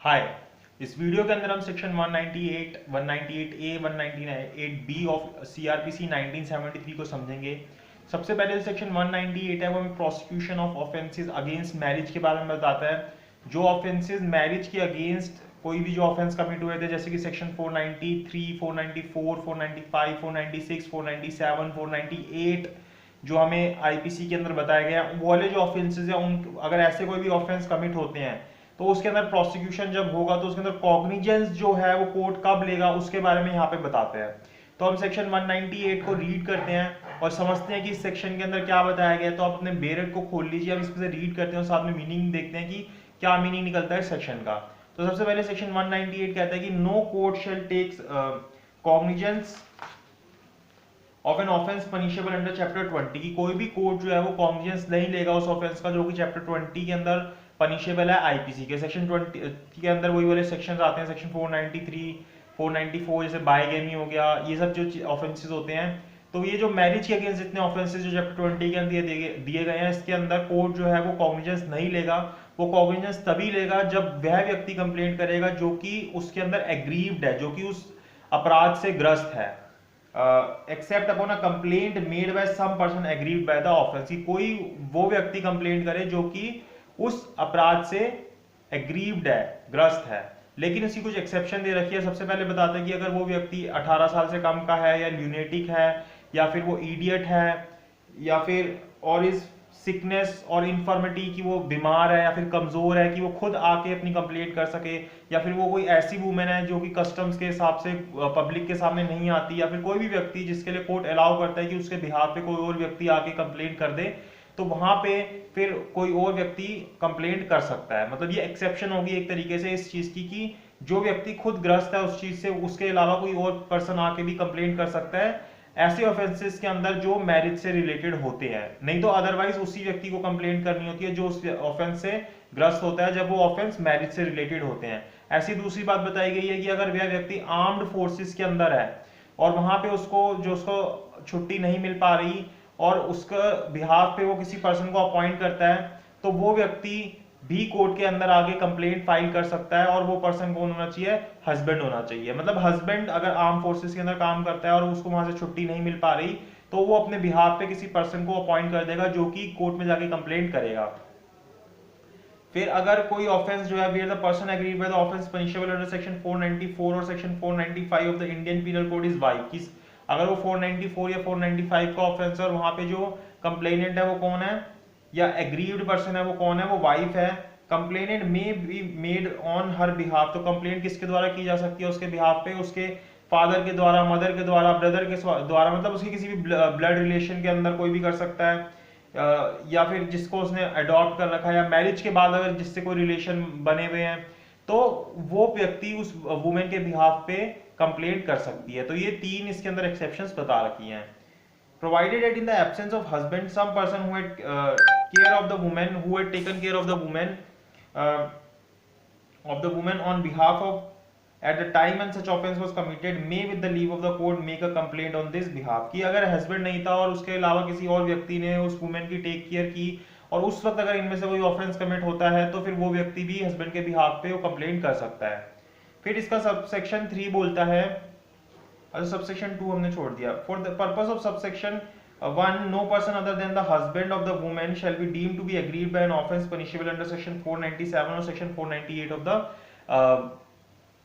हाय। इस वीडियो के अंदर हम section 198, 198A, 198B of CrPC 1973 को समझेंगे। सबसे पहले सेक्शन 198 है वो हमें prosecution of offences against marriage के बारे में बताता है। जो ऑफेंसेस मैरिज के अगेंस्ट कोई भी जो ऑफेंस कमिट हुए थे, जैसे कि सेक्शन 493, 494, 495, 496, 497, 498 जो हमें आईपीसी के अंदर बताया गया, वो वाले जो ऑफेंसेस हैं उन अगर ऐसे कोई भी ऑफेंस कमिट होते हैं तो उसके अंदर प्रोसिक्यूशन जब होगा तो उसके अंदर कॉग्निजेंस जो है वो कोर्ट कब लेगा उसके बारे में यहाँ पे बताते हैं। तो हम सेक्शन 198 को रीड करते हैं और समझते हैं कि इस सेक्शन के अंदर क्या बताया गया है। तो आप अपने बेरक को खोल लीजिए, हम इसमें से रीड करते हैं और साथ में मीनिंग देखते हैं कि क्या मीनिंग निकलता है सेक्शन का। तो सबसे पहले सेक्शन 198 कहता है कि no court shall takes cognizance of an offence punishable under chapter 20 की कोई भी कोर्ट जो है वो कॉग्निजेंस नहीं लेगा उस ऑफेंस का जो कि चैप्टर 20 के अंदर पनिशेबल है आईपीसी के। सेक्शन 20 के अंदर वही वाले सेक्शंस आते हैं, सेक्शन 493, 494, जैसे बायगेमी हो गया, ये सब जो ऑफेंसेस होते हैं। तो ये जो मैरिज के अगेंस्ट जितने ऑफेंसेस जो चैप्टर 20 के अंदर दिए गए हैं, इसके अंदर कोर्ट जो है वो कॉग्निजेंस नहीं लेगा। वो कॉग्निजेंस तभी लेगा जब वह व्यक्ति कंप्लेंट करेगा जो कि उसके अंदर एग्रीव्ड है, जो कि उस अपराध से ग्रस्त है। Except upon a complaint made by some person aggrieved by the offence, कि कोई वो व्यक्ति कंप्लेंट करे जो कि उस अपराध से एग्रीव्ड है, ग्रस्त है। लेकिन इसकी कुछ एक्सेप्शन दे रखी है। सबसे पहले बताते हैं कि अगर वो व्यक्ति 18 साल से कम का है, या ल्यूनेटिक है, या फिर वो इडियट है, या फिर और इस सिकनेस और इन्फॉर्मिटी की वो बीमार है या फिर कमजोर है कि वो खुद आके अपनी कंप्लेंट कर सके, या फिर वो कोई ऐसी वुमेन है जो कि कस्टम्स के हिसाब से पब्लिक के सामने नहीं आती, या फिर कोई भी व्यक्ति जिसके लिए कोर्ट अलाउ करता है कि उसके बिहाफ पे कोई और व्यक्ति आके कंप्लेंट कर दे, तो वहां पे फिर कोई और व्यक्ति कंप्लेंट कर सकता है। मतलब ये एक्सेप्शन होगी एक तरीके से इस चीज की कि जो व्यक्ति खुद ग्रस्त है उस चीज से, उसके अलावा कोई और पर्सन आके भी कंप्लेंट कर सकता है ऐसे ऑफेंसेस के अंदर जो मैरिज से रिलेटेड होते हैं। नहीं तो अदरवाइज उसी व्यक्ति को कंप्लेंट करनी होती है जो उस ऑफेंस से ग्रस्त होता है, जब वो ऑफेंस मैरिज से रिलेटेड होते हैं। ऐसी दूसरी बात बताई गई है कि अगर वह व्यक्ति आर्म्ड फोर्सेस के अंदर है और वहां पे उसको छुट्टी नहीं मिल पा रही और उसका बिहाफ पे वो किसी पर्सन को अपॉइंट करता है, तो वो व्यक्ति भी कोर्ट के अंदर आगे कंप्लेंट फाइल कर सकता है। और वो पर्सन कौन होना चाहिए? हस्बैंड होना चाहिए। मतलब हस्बैंड अगर आर्म फोर्सेस के अंदर काम करता है और उसको वहां से छुट्टी नहीं मिल पा रही, तो वो अपने बिहाफ पे किसी पर्सन को अपॉइंट कर देगा जो कि कोर्ट में जाके कंप्लेंट करेगा। फिर अगर कोई ऑफेंस जो है where the person aggrieved by the offence punishable under section 494 और section 495 of the Indian penal code is wife, किस अगर वो 494 या 495 का ऑफेंस है और वहां पे जो कंप्लेनेंट है वो कौन है, या एग्रीव्ड पर्सन है वो कौन है, वो वाइफ है। Complainant may be made on her behalf, तो कंप्लेंट किसके द्वारा की जा सकती है उसके बिहाफ पे? उसके फादर के द्वारा, मदर के द्वारा, ब्रदर के द्वारा, मतलब उसके किसी भी ब्लड रिलेशन के अंदर कोई भी कर सकता है, या फिर जिसको उसने अडॉप्ट कर रखा है, या मैरिज के बाद अगर जिससे कोई रिलेशन बने हुए हैं, तो वो व्यक्ति उस वुमेन के बिहाफ पे कंप्लेंट कर सकती है। तो ये तीन इसके अंदर एक्सेप्शंस बता रखी हैं। provided that in the absence of husband some person who had care of the woman, who had taken care uh, of the woman on behalf of at the time and such offense was committed may with the leave of the court make a complaint on this behalf, कि अगर husband नहीं था और उसके अलावा किसी और व्यक्ति ने उस वुमेन की टेक केयर की और उस वक्त अगर इनमें से कोई ऑफेंस कमिट होता है, तो फिर वो व्यक्ति भी हस्बैंड के बिहाफ पे वो कंप्लेंट कर सकता है। फिर इसका सबसेक्शन 3 बोलता है, अच्छा सबसेक्शन 2 हमने छोड़ दिया। For the purpose of subsection 1, no person other than the husband of the woman shall be deemed to be aggrieved by an offence punishable under section 497 और section 498 of the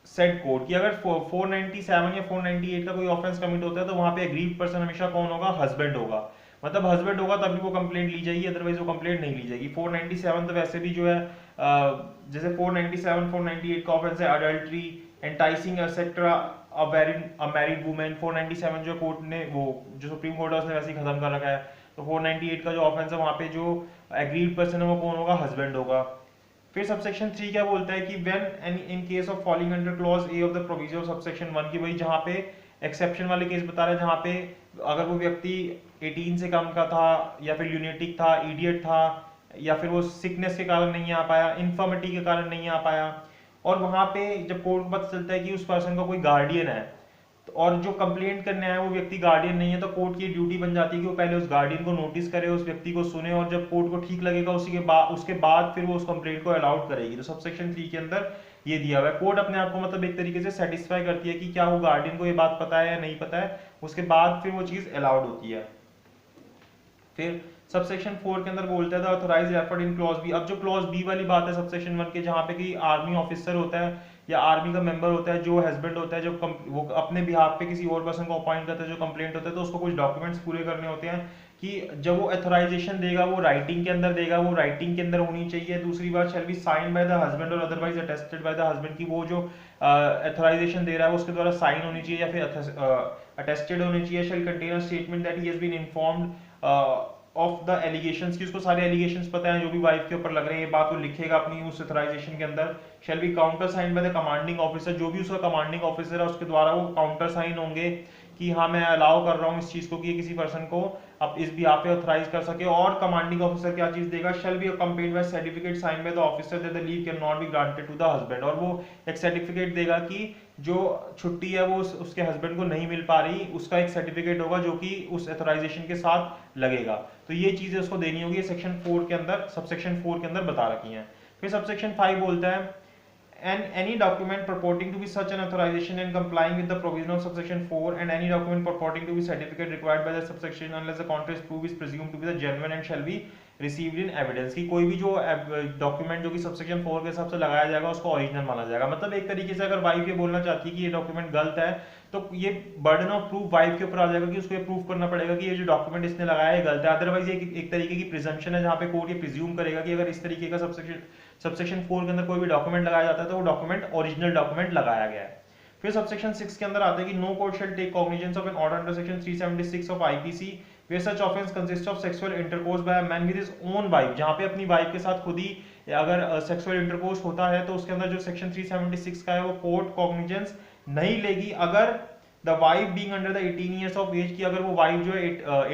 set code, कि अगर 497 या 498 का कोई offence commit होता है तो वहां पे एग्रीव्ड पर्सन हमेशा कौन होगा? हस्बैंड होगा। मतलब हस्बैंड होगा तभी वो कंप्लेंट ली जाएगी, अदरवाइज वो कंप्लेंट नहीं ली जाएगी। 497 तो वैसे भी जो है जैसे 497 498 का ऑफेंस है adultery, enticing etcetera a married women. 497 जो कोर्ट ने वो जो सुप्रीम कोर्ट है उसने वैसे ही खत्म कर रखा है। तो 498 का जो ऑफेंस है वहां पे जो एग्रीड पर्सन है वो कौन होगा? हस्बैंड होगा। फिर सबसेक्शन 3 क्या बोलता है कि when in case of falling under clause A of the provision of subsection 1, की भाई जहां पे एक्सेप्शन वाले केस बता रहे हैं जहां पे अगर वो व्यक्ति 18 से कम का था, या फिर ल्यूनेटिक था, इडियट था, या फिर वो सिकनेस के कारण नहीं आ पाया, इन्फर्मिटी के कारण नहीं आ पाया, और वहां पे जब कोर्ट को पता चलता है कि उस पर्सन का कोई गार्डियन है और जो कंप्लेंट करने आया वो व्यक्ति गार्डियन नहीं है, तो कोर्ट की ड्यूटी बन जाती है कि वो पहले उस गार्डियन को नोटिस करे, उस व्यक्ति को सुने, और जब कोर्ट को ठीक लगेगा उसके बाद फिर वो उस कंप्लेंट को अलाउड करेगी। तो सबसेक्शन 3 के अंदर ये दिया हुआ है। कोर्ट अपने आप को मतलब एक तरीके से सेटिस्फाई करती है कि क्या वो गार्डियन को ये बात पता है या नहीं पता है, उसके बाद फिर वो चीज अलाउड होती है। फिर सबसेक्शन 4 के अंदर बोलता है authorise effort in clause B. अब जो क्लॉज बी वाली बात है सबसेक्शन 1 के, जहाँ पे कि आर्मी ऑफिसर होता है या आर्मी का मेंबर होता है जो हस्बैंड होता है, जो वो अपने बिहाफ पे किसी और पर्सन को अपॉइंट करता है जो कंप्लेंट होता है, तो उसको कुछ डॉक्यूमेंट्स पूरे करने होते हैं कि जब वो अथोराइजेशन देगा वो राइटिंग के अंदर देगा, वो राइटिंग के अंदर होनी चाहिए। दूसरी बात, shall be sign by the husband or otherwise attested by the husband, की वो जो अथोराइजेशन दे रहा है वो उसके द्वारा साइन होनी चाहिए या फिर अटेस्टेड होनी चाहिए। Shall contain a statement that he has been informed of the allegations, की उसको सारे एलिगेशंस पता है जो भी वाइफ के ऊपर लग रहे हैं, ये बात वो लिखेगा अपनी उस अथोराइजेशन के अंदर। Shall be counter sign by the commanding officer, जो भी उसका कमांडिंग ऑफिसर है उसके द्वारा वो काउंटर साइन होंगे कि हाँ मैं अलाउ कर रहा हूँ इस चीज को कि किसी पर्सन को अब इस भी आप पे ऑथराइज कर सके। और कमांडिंग ऑफिसर क्या चीज देगा, shall be accompanied by certificate sign by the officer that the leave can not be granted to the husband, और वो एक सर्टिफिकेट देगा कि जो छुट्टी है वो उसके हस्बैंड को नहीं मिल पा रही, उसका एक सर्टिफिकेट होगा जो कि उस अथोराइजेशन के साथ लगेगा। तो ये चीजें उसको देनी होगी, सेक्शन 4 के अंदर, सबसेक्शन 4 के अंदर बता रखी हैं। फिर सबसेक्शन 5 बोलता है and any document purporting to be such an authorization and complying with the provision of subsection 4 and any document purporting to be certificate required by the subsection unless the contrary is proved is presumed to be the genuine and shall be received in evidence, की कोई भी जो document जो कि subsection 4 के हिसाब से लगाया जाएगा उसको ओरिजिनल माना जाएगा। मतलब एक तरीके से अगर वाइफ ये बोलना चाहती है कि ये डॉक्यूमेंट गलत है तो ये बर्डन ऑफ प्रूफ वाइफ के ऊपर आ जाएगा कि उसको ये प्रूफ करना पड़ेगा कि ये जो डॉक्यूमेंट इसने लगाया है गलत है। अदरवाइज एक तरीके की प्रिजम्पशन है जहाँ पे कोर्ट ये प्रिज्यूम करेगा कि अगर इस तरीके का सबसेक्शन 4 के अंदर कोई भी डॉक्यूमेंट लगाया जाता है तो वो डॉक्यूमेंट ओरिजिनल डॉक्यूमेंट लगाया गया है। फिर सबसेक्शन 6 के अंदर आता है कि no court shall take cognizance of an order under section 376 of IPC where such offense consists of sexual intercourse by a man with his own wife, जहाँ पे अपनी वाइफ के साथ खुद ही अगर सेक्सुअल इंटरकोर्स होता है तो उसके अंदर जो सेक्शन 376 का है वो कोर्ट कॉग्निजेंस नहीं लेगी अगर the wife being under the 18 years of age, की अगर वो वाइफ जो है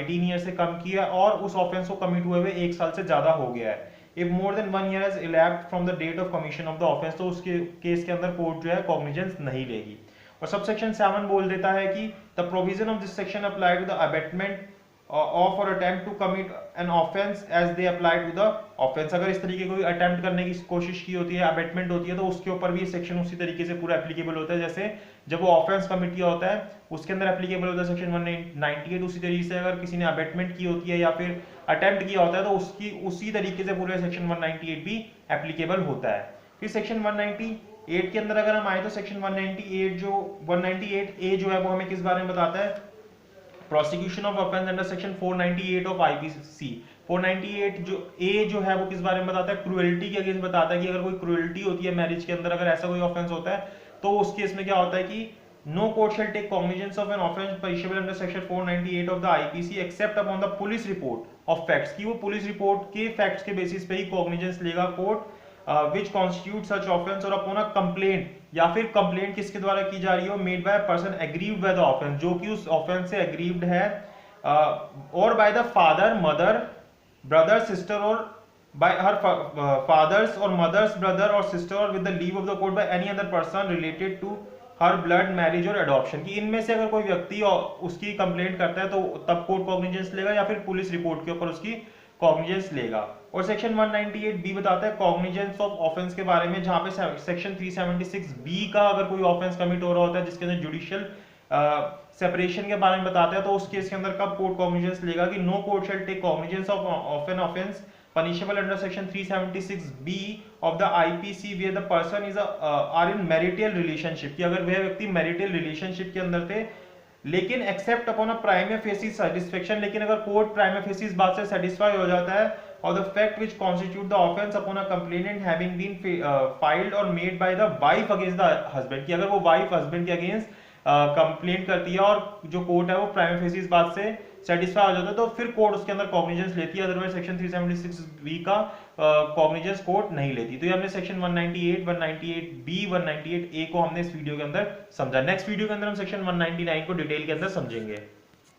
18 ईयर से कम की है और उस ऑफेंस को कमिट हुए हुए 1 साल से ज्यादा हो गया है। If more than 1 year has elapsed from the date of commission of the offence, तो उसके केस के अंदर कोर्ट जो है कॉग्निजेंस नहीं लेगी। और सबसेक्शन 7 बोल देता है कि the provision of this section apply to the abetment of or attempt to commit an offense as they apply to the offense, अगर इस तरीके कोई अटेम्प्ट करने की कोशिश की होती है, अबेटमेंट होती है, तो उसके ऊपर भी ये सेक्शन उसी तरीके से पूरा एप्लीकेबल होता है जैसे जब वो ऑफेंस कमिट किया होता है उसके अंदर एप्लीकेबल होता है सेक्शन 198। उसी तरीके से अगर किसी ने अबेटमेंट की होती है या फिर अटेम्प्ट किया होता है तो उसकी उसी तरीके से पूरे सेक्शन 198 भी एप्लीकेबल होता है। फिर सेक्शन 198 के अंदर अगर हम आए तो सेक्शन 198 ए जो है वो हमें किस बारे में बताता है, prosecution of offence under section 498 of IPC. 498 जो ए जो है वो किस बारे में बताता है, क्रूएल्टी के अगेंस्ट बताता है कि अगर कोई क्रूएल्टी होती है मैरिज के अंदर, अगर ऐसा कोई ऑफेंस होता है तो उस केस में क्या होता है कि no court shall take cognizance of an offence punishable under section 498 of the IPC except upon the police report of facts, की वो पुलिस रिपोर्ट के फैक्ट्स के बेसिस पे ही कॉग्निजेंस लेगा court which constitute such offense, और upon a complaint, या फिर कंप्लेंट किसके द्वारा की जा रही हो, made by person aggrieved by the offence, जो कि उस ऑफेंस से एग्रीव्ड है, और by the father mother brother sister, और बाय हर फादर्स और मदर्स ब्रदर और सिस्टर, और with the leave of the court by any other person related to her blood marriage और एडॉप्शन, की इनमें से अगर कोई व्यक्ति उसकी कंप्लेंट करता है तो तब कोर्ट कॉग्निजेंस लेगा या फिर पुलिस रिपोर्ट के ऊपर उसकी कॉग्निजेंस लेगा। और सेक्शन 198 बी बताता है कॉग्निजेंस ऑफ ऑफेंस के बारे में, जहां पे सेक्शन 376 बी का अगर कोई ऑफेंस कमिट हो रहा होता है जिसके अंदर जुडिशियल सेपरेशन के बारे में बताता है तो उस केस के अंदर कब कोर्ट कॉग्निजेंस लेगा कि no court shall take cognizance of an offence punishable under section 376b of the IPC where the person is are in marital relationship, कि अगर वह व्यक्ति marital relationship के अंदर थे लेकिन except upon a prima facie satisfaction, लेकिन अगर कोर्ट प्राइमा फेसी इस बात से सेटिस्फाई हो जाता है और the fact which constitute the offence upon a complainant having been filed or made by the wife against the husband, कि अगर वो वाइफ हस्बैंड के अगेंस्ट कंप्लेंट करती है और जो कोर्ट है वो प्राइमा फेसी इस बात से सेटिस्फाई हो जाता है तो फिर कोर्ट उसके अंदर कॉग्निजेंस लेती है, अदरवाइज सेक्शन 376 का कॉग्निजेंस कोर्ट नहीं लेती। तो ये हमने सेक्शन 198, 198 बी, 198 ए को हमने इस वीडियो के अंदर समझा। नेक्स्ट वीडियो के अंदर हम सेक्शन 199 को डिटेल के अंदर समझेंगे।